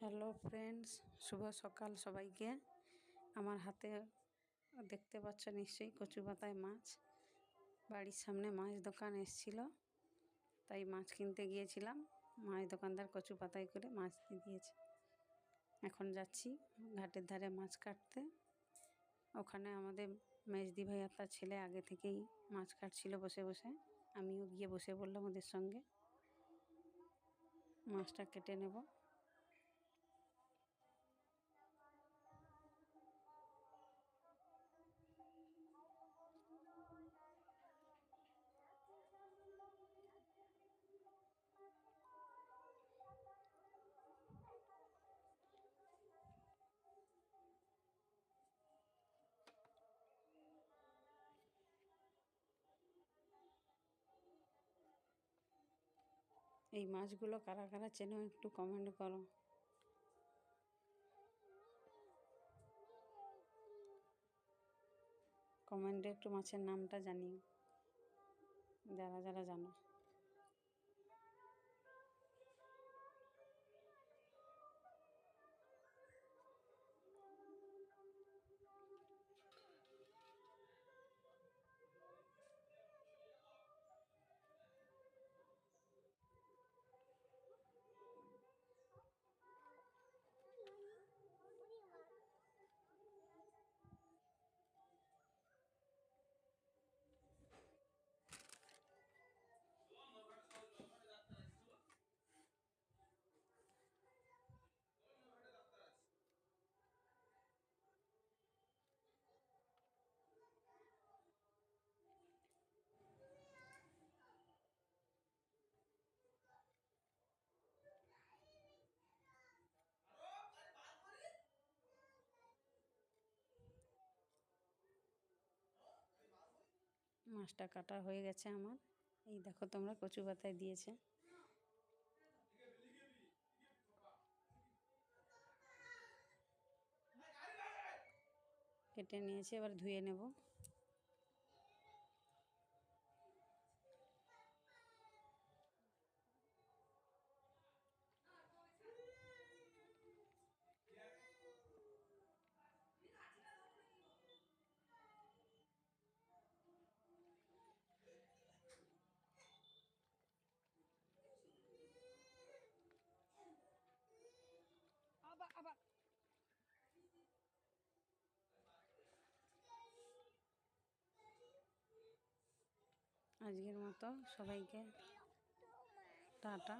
Hello friends, শুভ সকাল সবাইকে। আমার হাতে দেখতে পাচ্ছ নিশ্চয়ই কচু পাতায় মাছ। বাড়ির সামনে মাছ দোকান এসেছিল, তাই মাছ কিনতে গিয়েছিলাম। মাছ দোকানদার কচু পাতায় করে মাছ দিয়ে দিয়েছে। এখন যাচ্ছি ঘাটের ধারে মাছ কাটতে। ওখানে আমাদের মেজদি ভাই আর তার ছেলে আগে থেকেই মাছ কাটছিল বসে বসে। আমিও গিয়ে বসে পড়লাম ওদের সঙ্গে। মাছটা কেটে নেব। এই মাছগুলো কারা কারা চেনো একটু কমেন্ট করো। কমেন্টে একটু মাছের নামটা জানিও, যারা যারা জানো। মাছটা কাটা হয়ে গেছে আমার। এই দেখো তোমরা, কচু পাতায় দিয়েছে। কেটে নিয়েছে, এবার ধুয়ে নেব। আজকের মতো সবাইকে টাটা।